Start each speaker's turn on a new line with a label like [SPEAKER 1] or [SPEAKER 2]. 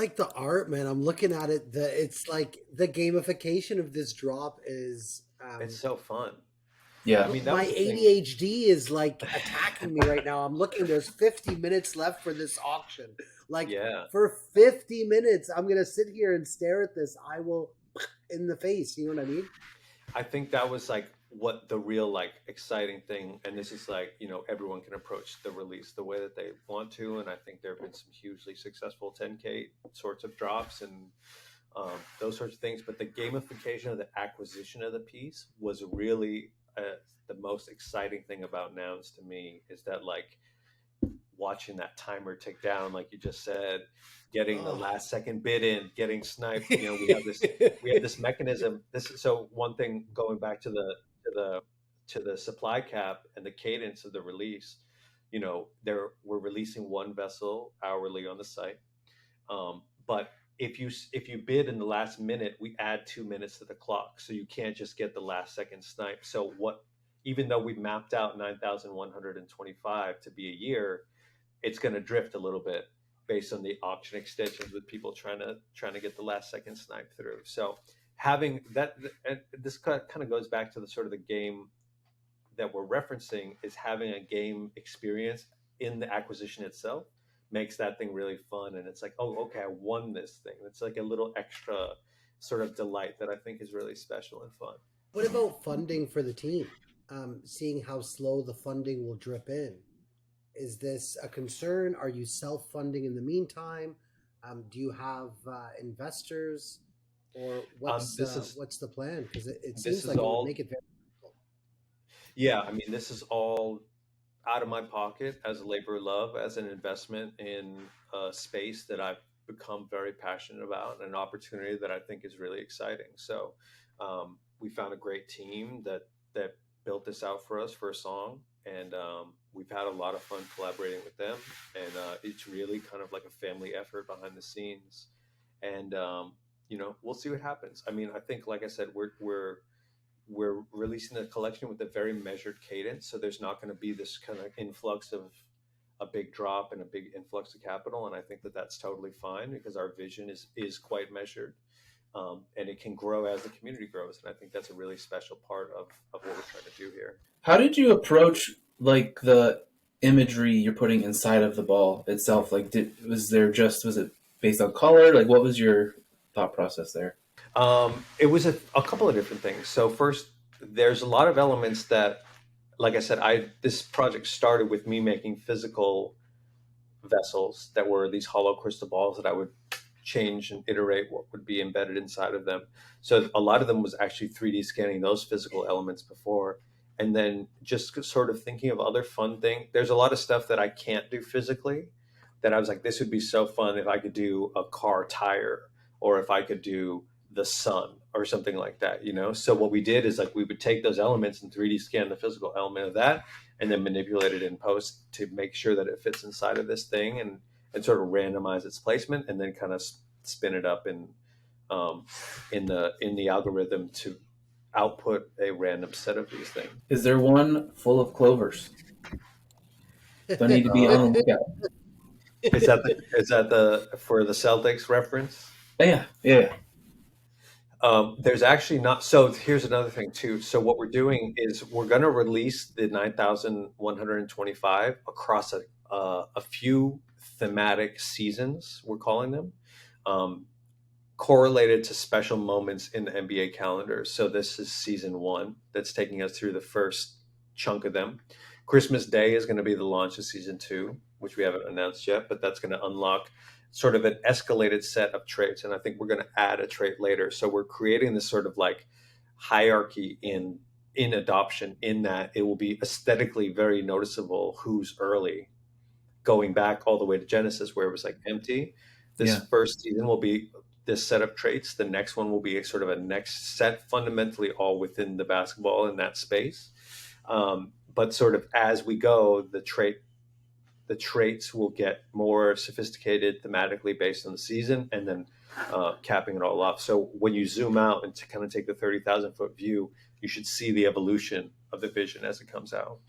[SPEAKER 1] like the art, man. I'm looking at it. It's like the gamification of this drop is
[SPEAKER 2] It's so fun. I
[SPEAKER 3] Yeah.
[SPEAKER 2] mean, that
[SPEAKER 1] my
[SPEAKER 2] was the thing.
[SPEAKER 1] ADHD is like attacking me right now. I'm looking, there's 50 minutes left for this auction. Like
[SPEAKER 2] Yeah.
[SPEAKER 1] for 50 minutes, I'm gonna sit here and stare at this. I will in the face. You know what I mean?
[SPEAKER 2] I think that was like what the real like exciting thing, and this is like, everyone can approach the release the way that they want to, and I think there have been some hugely successful 10K sorts of drops and those sorts of things. But the gamification of the acquisition of the piece was really the most exciting thing about Nouns to me, is that like watching that timer tick down, like you just said, getting the
[SPEAKER 1] Oh.
[SPEAKER 2] last second bid in, getting sniped. We have this mechanism. This is so one thing going back to the to the supply cap and the cadence of the release. We're releasing one vessel hourly on the site, but if you bid in the last minute, we add 2 minutes to the clock, so you can't just get the last second snipe. So what? Even though we mapped out 9,125 to be a year, it's going to drift a little bit based on the auction extensions with people trying to get the last second snipe through. So having that, and this kind of goes back to the sort of the game that we're referencing, is having a game experience in the acquisition itself makes that thing really fun. And it's like, oh, okay, I won this thing. It's like a little extra sort of delight that I think is really special and fun.
[SPEAKER 1] What about funding for the team? Seeing how slow the funding will drip in. Is this a concern? Are you self-funding in the meantime? Do you have investors, or
[SPEAKER 2] This is
[SPEAKER 1] what's the plan? Because it
[SPEAKER 2] this
[SPEAKER 1] seems
[SPEAKER 2] is
[SPEAKER 1] like it would
[SPEAKER 2] all
[SPEAKER 1] make it very difficult.
[SPEAKER 2] Yeah, I mean, this is all out of my pocket as a labor of love, as an investment in a space that I've become very passionate about, and an opportunity that I think is really exciting. So we found a great team that built this out for us for a song, and we've had a lot of fun collaborating with them. And it's really kind of like a family effort behind the scenes. And we'll see what happens. I mean, I think, like I said, we're releasing the collection with a very measured cadence, so there's not going to be this kind of influx of a big drop and a big influx of capital. And I think that that's totally fine, because our vision is quite measured, and it can grow as the community grows. And I think that's a really special part of what we're trying to do here.
[SPEAKER 3] How did you approach like the imagery you're putting inside of the ball itself? Like, was it based on color? Like, what was your thought process there?
[SPEAKER 2] It was a couple of different things. So first, there's a lot of elements that, like I said, I this project started with me making physical vessels that were these hollow crystal balls that I would change and iterate what would be embedded inside of them. So a lot of them was actually 3D scanning those physical elements before, and then just sort of thinking of other fun things. There's a lot of stuff that I can't do physically, that I was like, this would be so fun if I could do a car tire, or if I could do the sun or something like that. So what we did is, like, we would take those elements and 3D scan the physical element of that, and then manipulate it in post to make sure that it fits inside of this thing, and sort of randomize its placement, and then kind of spin it up um, in the algorithm to output a random set of these things.
[SPEAKER 3] Is there one full of clovers? Do I need to be
[SPEAKER 2] Uh,
[SPEAKER 3] on the lookout?
[SPEAKER 2] is that the for the Celtics reference?
[SPEAKER 3] Yeah, yeah.
[SPEAKER 2] There's actually not. So here's another thing too. So what we're doing is we're going to release the 9,125 across a few thematic seasons. We're calling them, um, correlated to special moments in the NBA calendar. So this is season one that's taking us through the first chunk of them. Christmas Day is going to be the launch of season two, which we haven't announced yet, but that's going to unlock sort of an escalated set of traits. And I think we're going to add a trait later. So we're creating this sort of like hierarchy in adoption, in that it will be aesthetically very noticeable who's early, going back all the way to Genesis, where it was like empty. This
[SPEAKER 3] Yeah.
[SPEAKER 2] first season will be this set of traits. The next one will be a sort of a next set, fundamentally all within the basketball in that space. But sort of as we go, the traits will get more sophisticated thematically based on the season, and then capping it all off. So when you zoom out and to kind of take the 30,000 foot view, you should see the evolution of the vision as it comes out.